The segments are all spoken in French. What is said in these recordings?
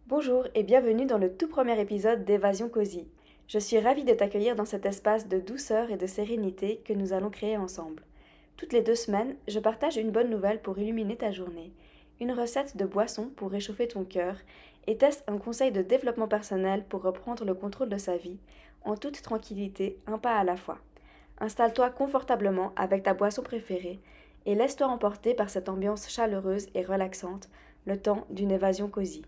Bonjour et bienvenue dans le tout premier épisode d'Évasion Cosy. Je suis ravie de t'accueillir dans cet espace de douceur et de sérénité que nous allons créer ensemble. Toutes les 2 semaines, je partage une bonne nouvelle pour illuminer ta journée, une recette de boisson pour réchauffer ton cœur et teste un conseil de développement personnel pour reprendre le contrôle de sa vie, en toute tranquillité, un pas à la fois. Installe-toi confortablement avec ta boisson préférée et laisse-toi emporter par cette ambiance chaleureuse et relaxante, le temps d'une évasion cosy.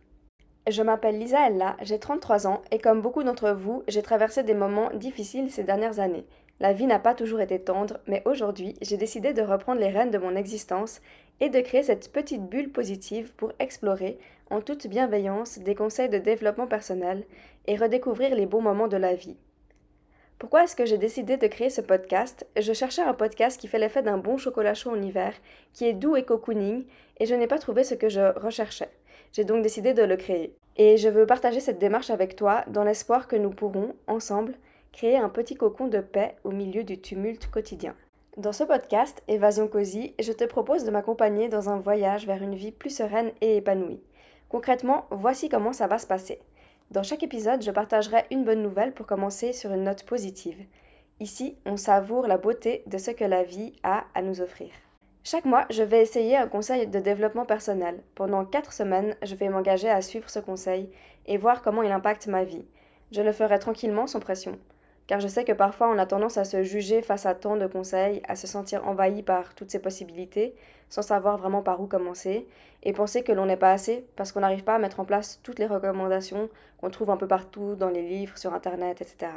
Je m'appelle Lisa Ella, j'ai 33 ans et comme beaucoup d'entre vous, j'ai traversé des moments difficiles ces dernières années. La vie n'a pas toujours été tendre, mais aujourd'hui, j'ai décidé de reprendre les rênes de mon existence et de créer cette petite bulle positive pour explorer, en toute bienveillance, des conseils de développement personnel et redécouvrir les beaux moments de la vie. Pourquoi est-ce que j'ai décidé de créer ce podcast? Je cherchais un podcast qui fait l'effet d'un bon chocolat chaud en hiver, qui est doux et cocooning, et je n'ai pas trouvé ce que je recherchais. J'ai donc décidé de le créer. Et je veux partager cette démarche avec toi dans l'espoir que nous pourrons, ensemble, créer un petit cocon de paix au milieu du tumulte quotidien. Dans ce podcast, Évasion Cosy, je te propose de m'accompagner dans un voyage vers une vie plus sereine et épanouie. Concrètement, voici comment ça va se passer. Dans chaque épisode, je partagerai une bonne nouvelle pour commencer sur une note positive. Ici, on savoure la beauté de ce que la vie a à nous offrir. Chaque mois, je vais essayer un conseil de développement personnel. Pendant 4 semaines, je vais m'engager à suivre ce conseil et voir comment il impacte ma vie. Je le ferai tranquillement, sans pression. Car je sais que parfois on a tendance à se juger face à tant de conseils, à se sentir envahi par toutes ces possibilités, sans savoir vraiment par où commencer, et penser que l'on n'est pas assez parce qu'on n'arrive pas à mettre en place toutes les recommandations qu'on trouve un peu partout dans les livres, sur Internet, etc.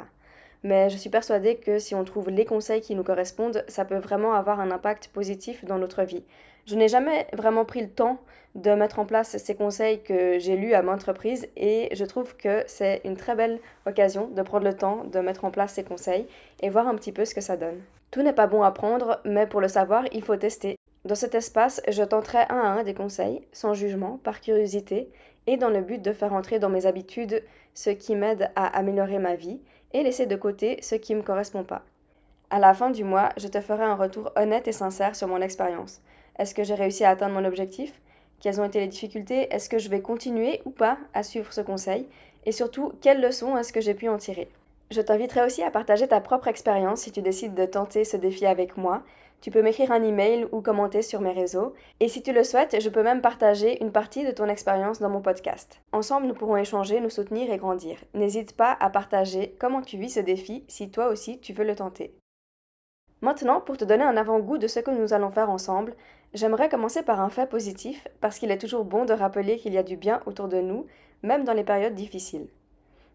Mais je suis persuadée que si on trouve les conseils qui nous correspondent, ça peut vraiment avoir un impact positif dans notre vie. Je n'ai jamais vraiment pris le temps de mettre en place ces conseils que j'ai lus à maintes reprises et je trouve que c'est une très belle occasion de prendre le temps de mettre en place ces conseils et voir un petit peu ce que ça donne. Tout n'est pas bon à prendre, mais pour le savoir, il faut tester. Dans cet espace, je tenterai un à un des conseils, sans jugement, par curiosité, et dans le but de faire entrer dans mes habitudes ce qui m'aide à améliorer ma vie et laisser de côté ce qui ne me correspond pas. À la fin du mois, je te ferai un retour honnête et sincère sur mon expérience. Est-ce que j'ai réussi à atteindre mon objectif? Quelles ont été les difficultés? Est-ce que je vais continuer ou pas à suivre ce conseil? Et surtout, quelles leçons est-ce que j'ai pu en tirer? Je t'inviterai aussi à partager ta propre expérience si tu décides de tenter ce défi avec moi. Tu peux m'écrire un email ou commenter sur mes réseaux. Et si tu le souhaites, je peux même partager une partie de ton expérience dans mon podcast. Ensemble, nous pourrons échanger, nous soutenir et grandir. N'hésite pas à partager comment tu vis ce défi si toi aussi tu veux le tenter. Maintenant, pour te donner un avant-goût de ce que nous allons faire ensemble, j'aimerais commencer par un fait positif parce qu'il est toujours bon de rappeler qu'il y a du bien autour de nous, même dans les périodes difficiles.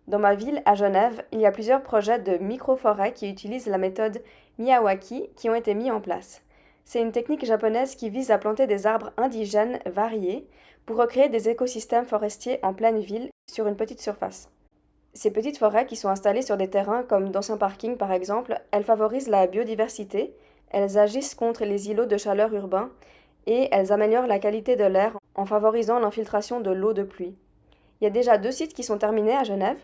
Dans ma ville, à Genève, il y a plusieurs projets de micro-forêts qui utilisent la méthode Miyawaki qui ont été mis en place. C'est une technique japonaise qui vise à planter des arbres indigènes variés pour recréer des écosystèmes forestiers en pleine ville sur une petite surface. Ces petites forêts qui sont installées sur des terrains comme d'anciens parkings par exemple, elles favorisent la biodiversité, elles agissent contre les îlots de chaleur urbains et elles améliorent la qualité de l'air en favorisant l'infiltration de l'eau de pluie. Il y a déjà 2 sites qui sont terminés à Genève.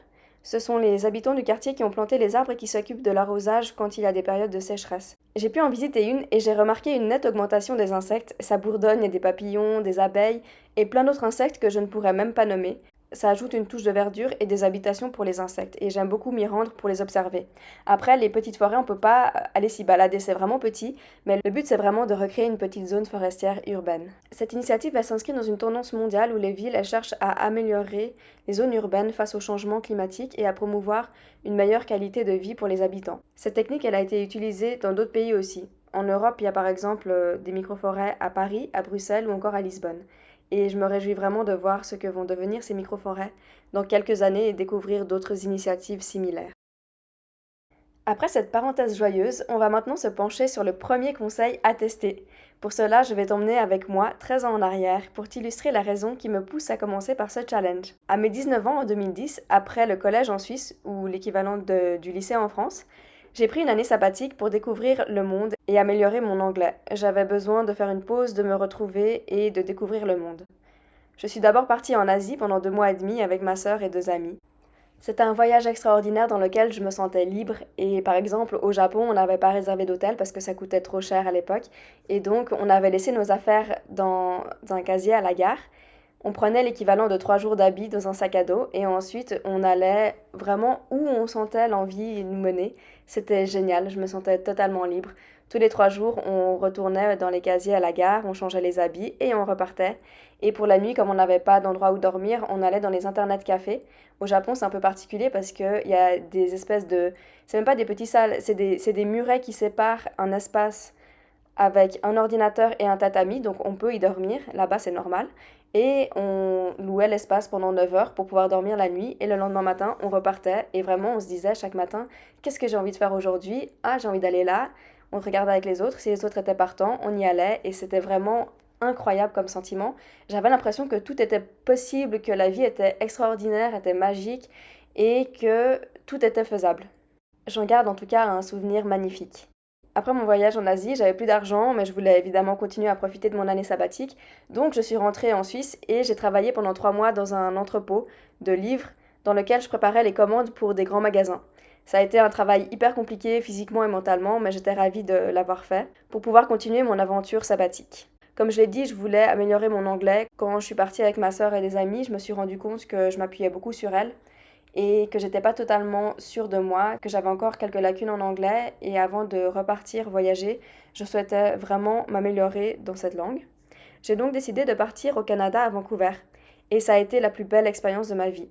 Ce sont les habitants du quartier qui ont planté les arbres et qui s'occupent de l'arrosage quand il y a des périodes de sécheresse. J'ai pu en visiter une et j'ai remarqué une nette augmentation des insectes. Ça bourdonne, il y a des papillons, des abeilles et plein d'autres insectes que je ne pourrais même pas nommer. Ça ajoute une touche de verdure et des habitations pour les insectes et j'aime beaucoup m'y rendre pour les observer. Après, les petites forêts, on peut pas aller s'y balader, c'est vraiment petit, mais le but c'est vraiment de recréer une petite zone forestière urbaine. Cette initiative elle s'inscrit dans une tendance mondiale où les villes elles cherchent à améliorer les zones urbaines face au changement climatique et à promouvoir une meilleure qualité de vie pour les habitants. Cette technique elle a été utilisée dans d'autres pays aussi. En Europe, il y a par exemple des microforêts à Paris, à Bruxelles ou encore à Lisbonne. Et je me réjouis vraiment de voir ce que vont devenir ces microforêts dans quelques années et découvrir d'autres initiatives similaires. Après cette parenthèse joyeuse, on va maintenant se pencher sur le premier conseil à tester. Pour cela, je vais t'emmener avec moi 13 ans en arrière pour t'illustrer la raison qui me pousse à commencer par ce challenge. À mes 19 ans en 2010, après le collège en Suisse ou l'équivalent du lycée en France, j'ai pris une année sabbatique pour découvrir le monde et améliorer mon anglais. J'avais besoin de faire une pause, de me retrouver et de découvrir le monde. Je suis d'abord partie en Asie pendant 2 mois et demi avec ma sœur et 2 amis. C'était un voyage extraordinaire dans lequel je me sentais libre et par exemple au Japon on n'avait pas réservé d'hôtel parce que ça coûtait trop cher à l'époque et donc on avait laissé nos affaires dans un casier à la gare. On prenait l'équivalent de 3 jours d'habits dans un sac à dos et ensuite on allait vraiment où on sentait l'envie nous mener. C'était génial, je me sentais totalement libre. Tous les 3 jours, on retournait dans les casiers à la gare, on changeait les habits et on repartait. Et pour la nuit, comme on n'avait pas d'endroit où dormir, on allait dans les internet cafés. Au Japon, c'est un peu particulier parce qu'il y a des espèces de... C'est même pas des petites salles, c'est des murets qui séparent un espace avec un ordinateur et un tatami, donc on peut y dormir, là-bas c'est normal. Et on louait l'espace pendant 9 heures pour pouvoir dormir la nuit, et le lendemain matin, on repartait, et vraiment on se disait chaque matin, qu'est-ce que j'ai envie de faire aujourd'hui? Ah, j'ai envie d'aller là. On regardait avec les autres, si les autres étaient partants, on y allait, et c'était vraiment incroyable comme sentiment. J'avais l'impression que tout était possible, que la vie était extraordinaire, était magique, et que tout était faisable. J'en garde en tout cas un souvenir magnifique. Après mon voyage en Asie, j'avais plus d'argent, mais je voulais évidemment continuer à profiter de mon année sabbatique. Donc je suis rentrée en Suisse et j'ai travaillé pendant 3 mois dans un entrepôt de livres dans lequel je préparais les commandes pour des grands magasins. Ça a été un travail hyper compliqué physiquement et mentalement, mais j'étais ravie de l'avoir fait pour pouvoir continuer mon aventure sabbatique. Comme je l'ai dit, je voulais améliorer mon anglais. Quand je suis partie avec ma sœur et des amis, je me suis rendu compte que je m'appuyais beaucoup sur elle et que j'étais pas totalement sûre de moi, que j'avais encore quelques lacunes en anglais et avant de repartir voyager, je souhaitais vraiment m'améliorer dans cette langue. J'ai donc décidé de partir au Canada à Vancouver et ça a été la plus belle expérience de ma vie.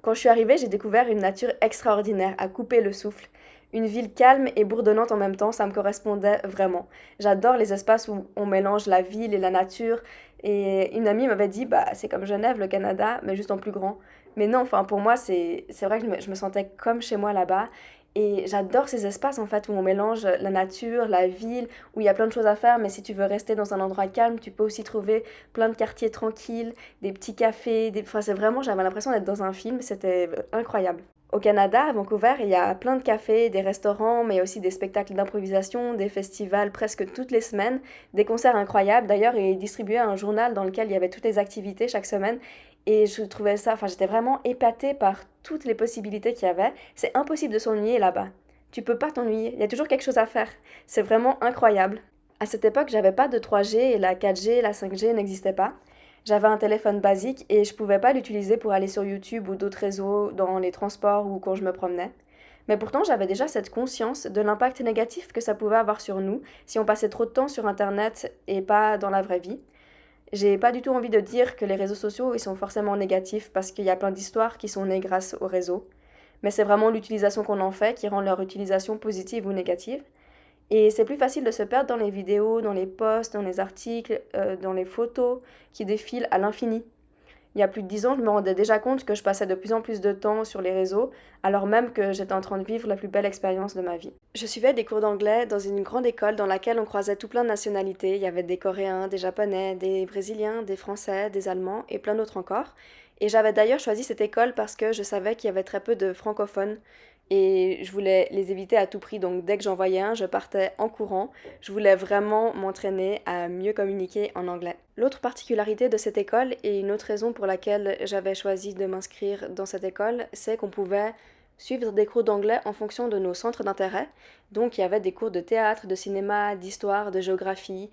Quand je suis arrivée, j'ai découvert une nature extraordinaire à couper le souffle. Une ville calme et bourdonnante en même temps, ça me correspondait vraiment. J'adore les espaces où on mélange la ville et la nature. Et une amie m'avait dit, bah c'est comme Genève, le Canada, mais juste en plus grand. Mais non, enfin pour moi, c'est vrai que je me sentais comme chez moi là-bas. Et j'adore ces espaces en fait où on mélange la nature, la ville, où il y a plein de choses à faire, mais si tu veux rester dans un endroit calme, tu peux aussi trouver plein de quartiers tranquilles, des petits cafés, enfin c'est vraiment, j'avais l'impression d'être dans un film, c'était incroyable. Au Canada, à Vancouver, il y a plein de cafés, des restaurants, mais aussi des spectacles d'improvisation, des festivals presque toutes les semaines, des concerts incroyables. D'ailleurs, ils distribuaient un journal dans lequel il y avait toutes les activités chaque semaine. Et je trouvais ça, enfin j'étais vraiment épatée par toutes les possibilités qu'il y avait. C'est impossible de s'ennuyer là-bas. Tu peux pas t'ennuyer, il y a toujours quelque chose à faire. C'est vraiment incroyable. À cette époque, j'avais pas de 3G et la 4G, la 5G n'existaient pas. J'avais un téléphone basique et je pouvais pas l'utiliser pour aller sur YouTube ou d'autres réseaux dans les transports ou quand je me promenais. Mais pourtant, j'avais déjà cette conscience de l'impact négatif que ça pouvait avoir sur nous si on passait trop de temps sur Internet et pas dans la vraie vie. J'ai pas du tout envie de dire que les réseaux sociaux ils sont forcément négatifs parce qu'il y a plein d'histoires qui sont nées grâce aux réseaux. Mais c'est vraiment l'utilisation qu'on en fait qui rend leur utilisation positive ou négative. Et c'est plus facile de se perdre dans les vidéos, dans les posts, dans les articles, dans les photos qui défilent à l'infini. Il y a plus de 10 ans, je me rendais déjà compte que je passais de plus en plus de temps sur les réseaux, alors même que j'étais en train de vivre la plus belle expérience de ma vie. Je suivais des cours d'anglais dans une grande école dans laquelle on croisait tout plein de nationalités. Il y avait des Coréens, des Japonais, des Brésiliens, des Français, des Allemands et plein d'autres encore. Et j'avais d'ailleurs choisi cette école parce que je savais qu'il y avait très peu de francophones et je voulais les éviter à tout prix. Donc dès que j'en voyais un, je partais en courant. Je voulais vraiment m'entraîner à mieux communiquer en anglais. L'autre particularité de cette école et une autre raison pour laquelle j'avais choisi de m'inscrire dans cette école, c'est qu'on pouvait suivre des cours d'anglais en fonction de nos centres d'intérêt. Donc il y avait des cours de théâtre, de cinéma, d'histoire, de géographie,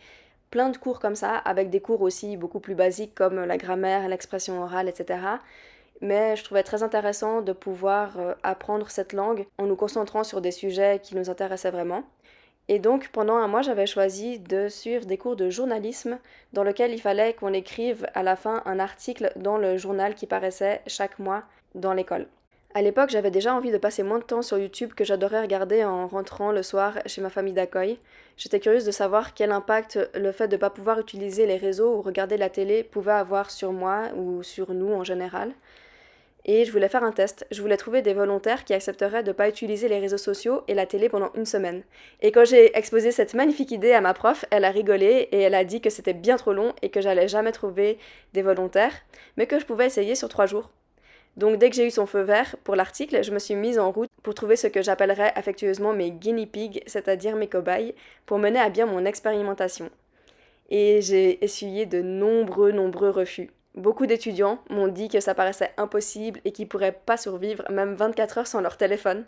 plein de cours comme ça, avec des cours aussi beaucoup plus basiques comme la grammaire, l'expression orale, etc. Mais je trouvais très intéressant de pouvoir apprendre cette langue en nous concentrant sur des sujets qui nous intéressaient vraiment. Et donc pendant un mois, j'avais choisi de suivre des cours de journalisme dans lequel il fallait qu'on écrive à la fin un article dans le journal qui paraissait chaque mois dans l'école. À l'époque, j'avais déjà envie de passer moins de temps sur YouTube que j'adorais regarder en rentrant le soir chez ma famille d'accueil. J'étais curieuse de savoir quel impact le fait de ne pas pouvoir utiliser les réseaux ou regarder la télé pouvait avoir sur moi ou sur nous en général. Et je voulais faire un test. Je voulais trouver des volontaires qui accepteraient de ne pas utiliser les réseaux sociaux et la télé pendant une semaine. Et quand j'ai exposé cette magnifique idée à ma prof, elle a rigolé et elle a dit que c'était bien trop long et que j'allais jamais trouver des volontaires, mais que je pouvais essayer sur 3 jours. Donc dès que j'ai eu son feu vert pour l'article, je me suis mise en route pour trouver ce que j'appellerais affectueusement mes guinea pigs, c'est-à-dire mes cobayes, pour mener à bien mon expérimentation. Et j'ai essuyé de nombreux refus. Beaucoup d'étudiants m'ont dit que ça paraissait impossible et qu'ils pourraient pas survivre même 24 heures sans leur téléphone.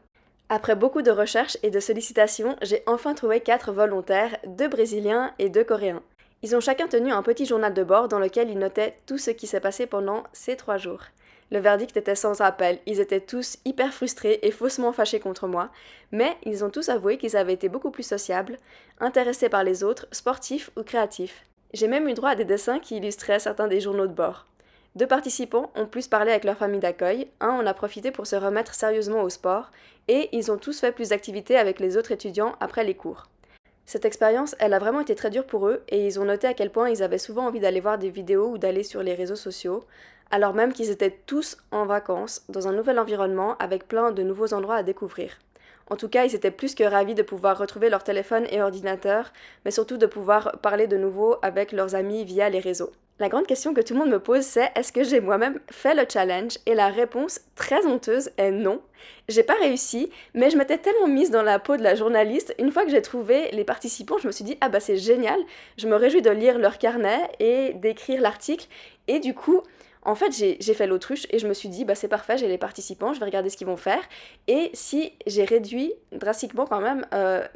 Après beaucoup de recherches et de sollicitations, j'ai enfin trouvé 4 volontaires, 2 Brésiliens et 2 Coréens. Ils ont chacun tenu un petit journal de bord dans lequel ils notaient tout ce qui s'est passé pendant ces 3 jours. Le verdict était sans appel, ils étaient tous hyper frustrés et faussement fâchés contre moi, mais ils ont tous avoué qu'ils avaient été beaucoup plus sociables, intéressés par les autres, sportifs ou créatifs. J'ai même eu droit à des dessins qui illustraient certains des journaux de bord. 2 participants ont plus parlé avec leur famille d'accueil, un en a profité pour se remettre sérieusement au sport, et ils ont tous fait plus d'activités avec les autres étudiants après les cours. Cette expérience, elle a vraiment été très dure pour eux et ils ont noté à quel point ils avaient souvent envie d'aller voir des vidéos ou d'aller sur les réseaux sociaux, alors même qu'ils étaient tous en vacances, dans un nouvel environnement avec plein de nouveaux endroits à découvrir. En tout cas, ils étaient plus que ravis de pouvoir retrouver leur téléphone et ordinateur, mais surtout de pouvoir parler de nouveau avec leurs amis via les réseaux. La grande question que tout le monde me pose, c'est est-ce que j'ai moi-même fait le challenge? Et la réponse très honteuse est non. J'ai pas réussi, mais je m'étais tellement mise dans la peau de la journaliste, une fois que j'ai trouvé les participants, je me suis dit ah bah c'est génial, je me réjouis de lire leur carnet et d'écrire l'article, et du coup, en fait, j'ai fait l'autruche et je me suis dit, bah c'est parfait, j'ai les participants, je vais regarder ce qu'ils vont faire. Et si j'ai réduit drastiquement quand même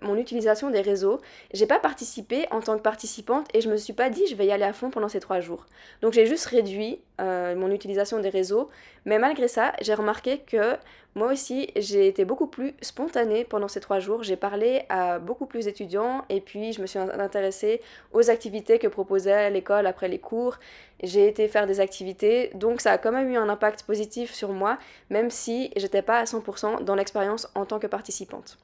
mon utilisation des réseaux, j'ai pas participé en tant que participante et je me suis pas dit, je vais y aller à fond pendant ces 3 jours. Donc j'ai juste réduit mon utilisation des réseaux, mais malgré ça, j'ai remarqué que moi aussi, j'ai été beaucoup plus spontanée pendant ces 3 jours. J'ai parlé à beaucoup plus d'étudiants et puis je me suis intéressée aux activités que proposait l'école après les cours. J'ai été faire des activités, donc ça a quand même eu un impact positif sur moi, même si j'étais pas à 100% dans l'expérience en tant que participante.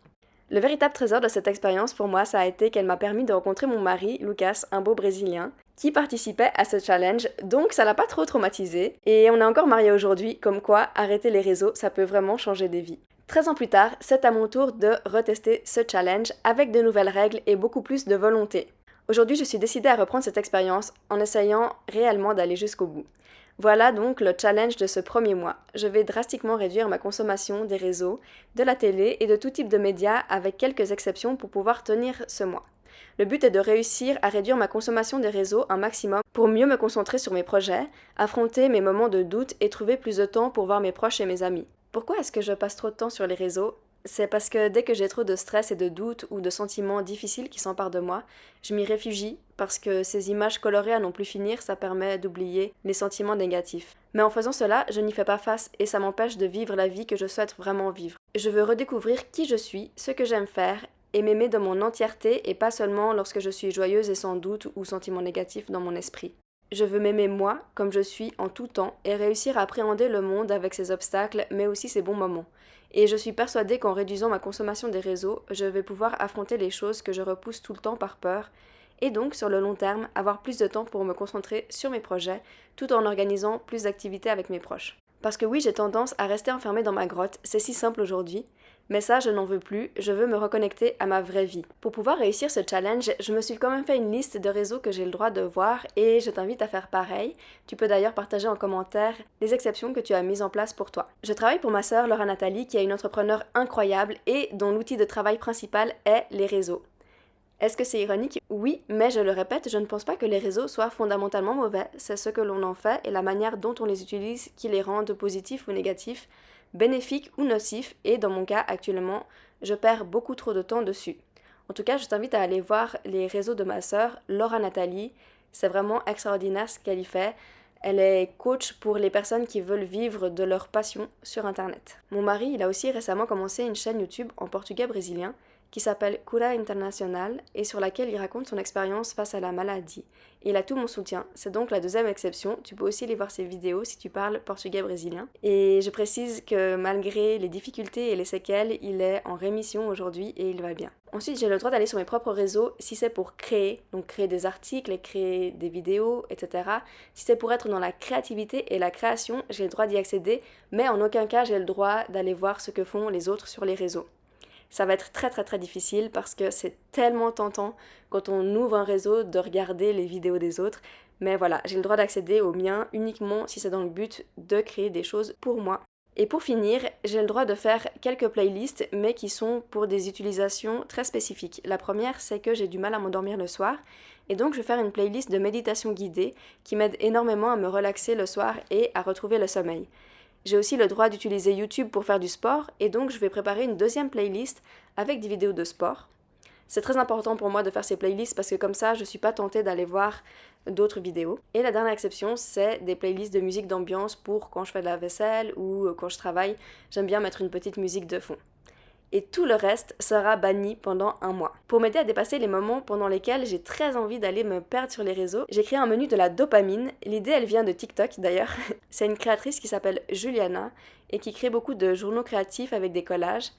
Le véritable trésor de cette expérience pour moi, ça a été qu'elle m'a permis de rencontrer mon mari, Lucas, un beau Brésilien, qui participait à ce challenge, donc ça l'a pas trop traumatisé. Et on est encore mariés aujourd'hui, comme quoi arrêter les réseaux, ça peut vraiment changer des vies. 13 ans plus tard, c'est à mon tour de retester ce challenge avec de nouvelles règles et beaucoup plus de volonté. Aujourd'hui, je suis décidée à reprendre cette expérience en essayant réellement d'aller jusqu'au bout. Voilà donc le challenge de ce premier mois. Je vais drastiquement réduire ma consommation des réseaux, de la télé et de tout type de médias avec quelques exceptions pour pouvoir tenir ce mois. Le but est de réussir à réduire ma consommation des réseaux un maximum pour mieux me concentrer sur mes projets, affronter mes moments de doute et trouver plus de temps pour voir mes proches et mes amis. Pourquoi est-ce que je passe trop de temps sur les réseaux? C'est parce que dès que j'ai trop de stress et de doutes ou de sentiments difficiles qui s'emparent de moi, je m'y réfugie parce que ces images colorées à n'en plus finir, ça permet d'oublier les sentiments négatifs. Mais en faisant cela, je n'y fais pas face et ça m'empêche de vivre la vie que je souhaite vraiment vivre. Je veux redécouvrir qui je suis, ce que j'aime faire et m'aimer dans mon entièreté et pas seulement lorsque je suis joyeuse et sans doute ou sentiments négatifs dans mon esprit. Je veux m'aimer moi, comme je suis, en tout temps, et réussir à appréhender le monde avec ses obstacles, mais aussi ses bons moments. Et je suis persuadée qu'en réduisant ma consommation des réseaux, je vais pouvoir affronter les choses que je repousse tout le temps par peur, et donc, sur le long terme, avoir plus de temps pour me concentrer sur mes projets, tout en organisant plus d'activités avec mes proches. Parce que oui, j'ai tendance à rester enfermée dans ma grotte, c'est si simple aujourd'hui, mais ça, je n'en veux plus, je veux me reconnecter à ma vraie vie. Pour pouvoir réussir ce challenge, je me suis quand même fait une liste de réseaux que j'ai le droit de voir et je t'invite à faire pareil. Tu peux d'ailleurs partager en commentaire les exceptions que tu as mises en place pour toi. Je travaille pour ma sœur Laura Nathalie qui est une entrepreneure incroyable et dont l'outil de travail principal est les réseaux. Est-ce que c'est ironique? Oui, mais je le répète, je ne pense pas que les réseaux soient fondamentalement mauvais. C'est ce que l'on en fait et la manière dont on les utilise qui les rendent positifs ou négatifs, bénéfiques ou nocifs, et dans mon cas actuellement, je perds beaucoup trop de temps dessus. En tout cas, je t'invite à aller voir les réseaux de ma sœur, Laura Nathalie. C'est vraiment extraordinaire ce qu'elle y fait. Elle est coach pour les personnes qui veulent vivre de leur passion sur Internet. Mon mari, il a aussi récemment commencé une chaîne YouTube en portugais brésilien qui s'appelle Cura International et sur laquelle il raconte son expérience face à la maladie. Il a tout mon soutien, c'est donc la deuxième exception, tu peux aussi aller voir ses vidéos si tu parles portugais brésilien. Et je précise que malgré les difficultés et les séquelles, il est en rémission aujourd'hui et il va bien. Ensuite, j'ai le droit d'aller sur mes propres réseaux si c'est pour créer, donc créer des articles et créer des vidéos, etc. Si c'est pour être dans la créativité et la création, j'ai le droit d'y accéder, mais en aucun cas j'ai le droit d'aller voir ce que font les autres sur les réseaux. Ça va être très difficile parce que c'est tellement tentant quand on ouvre un réseau de regarder les vidéos des autres. Mais voilà, j'ai le droit d'accéder aux miens uniquement si c'est dans le but de créer des choses pour moi. Et pour finir, j'ai le droit de faire quelques playlists, mais qui sont pour des utilisations très spécifiques. La première, c'est que j'ai du mal à m'endormir le soir, et donc je vais faire une playlist de méditation guidée qui m'aide énormément à me relaxer le soir et à retrouver le sommeil. J'ai aussi le droit d'utiliser YouTube pour faire du sport et donc je vais préparer une deuxième playlist avec des vidéos de sport. C'est très important pour moi de faire ces playlists parce que comme ça, je suis pas tentée d'aller voir d'autres vidéos. Et la dernière exception, c'est des playlists de musique d'ambiance pour quand je fais de la vaisselle ou quand je travaille. J'aime bien mettre une petite musique de fond. Et tout le reste sera banni pendant un mois. Pour m'aider à dépasser les moments pendant lesquels j'ai très envie d'aller me perdre sur les réseaux, j'ai créé un menu de la dopamine. L'idée, elle vient de TikTok d'ailleurs. C'est une créatrice qui s'appelle Juliana et qui crée beaucoup de journaux créatifs avec des collages.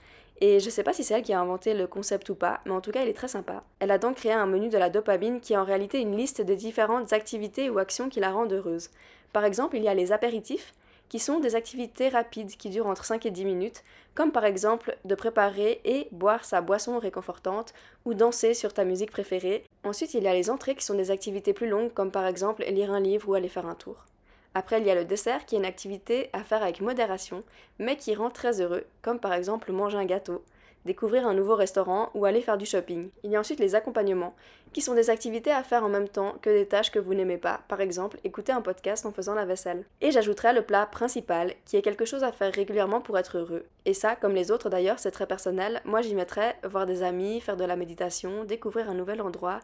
Et je sais pas si c'est elle qui a inventé le concept ou pas, mais en tout cas, elle est très sympa. Elle a donc créé un menu de la dopamine qui est en réalité une liste de différentes activités ou actions qui la rendent heureuse. Par exemple, il y a les apéritifs, qui sont des activités rapides qui durent entre 5 et 10 minutes, comme par exemple de préparer et boire sa boisson réconfortante ou danser sur ta musique préférée. Ensuite, il y a les entrées qui sont des activités plus longues, comme par exemple lire un livre ou aller faire un tour. Après, il y a le dessert qui est une activité à faire avec modération, mais qui rend très heureux, comme par exemple manger un gâteau, découvrir un nouveau restaurant ou aller faire du shopping. Il y a ensuite les accompagnements, qui sont des activités à faire en même temps que des tâches que vous n'aimez pas, par exemple écouter un podcast en faisant la vaisselle. Et j'ajouterai le plat principal, qui est quelque chose à faire régulièrement pour être heureux. Et ça, comme les autres d'ailleurs, c'est très personnel, moi j'y mettrais voir des amis, faire de la méditation, découvrir un nouvel endroit,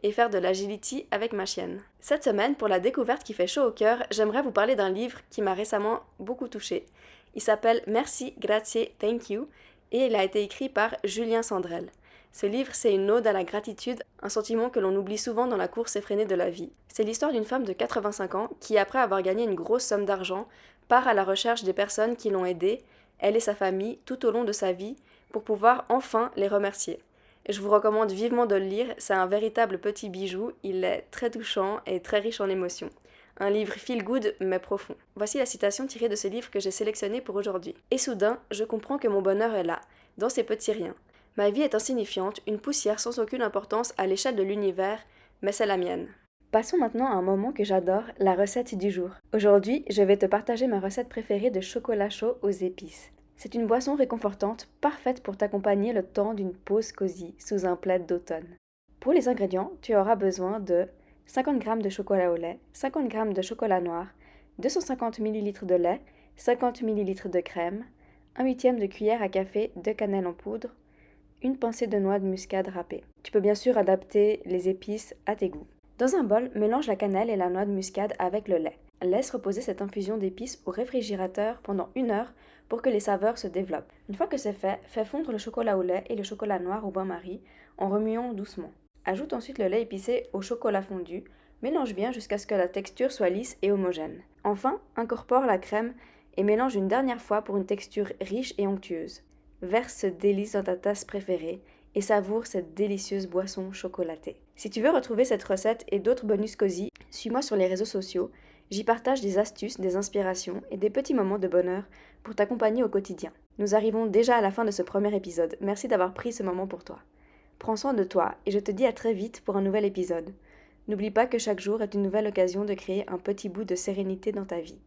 et faire de l'agility avec ma chienne. Cette semaine, pour la découverte qui fait chaud au cœur, j'aimerais vous parler d'un livre qui m'a récemment beaucoup touchée. Il s'appelle Merci, Grazie, Thank You et il a été écrit par Julien Sandrel. Ce livre, c'est une ode à la gratitude, un sentiment que l'on oublie souvent dans la course effrénée de la vie. C'est l'histoire d'une femme de 85 ans qui, après avoir gagné une grosse somme d'argent, part à la recherche des personnes qui l'ont aidée, elle et sa famille, tout au long de sa vie, pour pouvoir enfin les remercier. Je vous recommande vivement de le lire, c'est un véritable petit bijou, il est très touchant et très riche en émotions. Un livre feel good mais profond. Voici la citation tirée de ce livre que j'ai sélectionné pour aujourd'hui. Et soudain, je comprends que mon bonheur est là, dans ces petits riens. Ma vie est insignifiante, une poussière sans aucune importance à l'échelle de l'univers, mais c'est la mienne. Passons maintenant à un moment que j'adore, la recette du jour. Aujourd'hui, je vais te partager ma recette préférée de chocolat chaud aux épices. C'est une boisson réconfortante, parfaite pour t'accompagner le temps d'une pause cosy sous un plaid d'automne. Pour les ingrédients, tu auras besoin de 50 g de chocolat au lait, 50 g de chocolat noir, 250 ml de lait, 50 ml de crème, 1/8 de cuillère à café de cannelle en poudre, une pincée de noix de muscade râpée. Tu peux bien sûr adapter les épices à tes goûts. Dans un bol, mélange la cannelle et la noix de muscade avec le lait. Laisse reposer cette infusion d'épices au réfrigérateur pendant 1 heure pour que les saveurs se développent. Une fois que c'est fait, fais fondre le chocolat au lait et le chocolat noir au bain-marie en remuant doucement. Ajoute ensuite le lait épicé au chocolat fondu, mélange bien jusqu'à ce que la texture soit lisse et homogène. Enfin, incorpore la crème et mélange une dernière fois pour une texture riche et onctueuse. Verse ce délice dans ta tasse préférée et savoure cette délicieuse boisson chocolatée. Si tu veux retrouver cette recette et d'autres bonus cosy, suis-moi sur les réseaux sociaux. J'y partage des astuces, des inspirations et des petits moments de bonheur pour t'accompagner au quotidien. Nous arrivons déjà à la fin de ce premier épisode. Merci d'avoir pris ce moment pour toi. Prends soin de toi et je te dis à très vite pour un nouvel épisode. N'oublie pas que chaque jour est une nouvelle occasion de créer un petit bout de sérénité dans ta vie.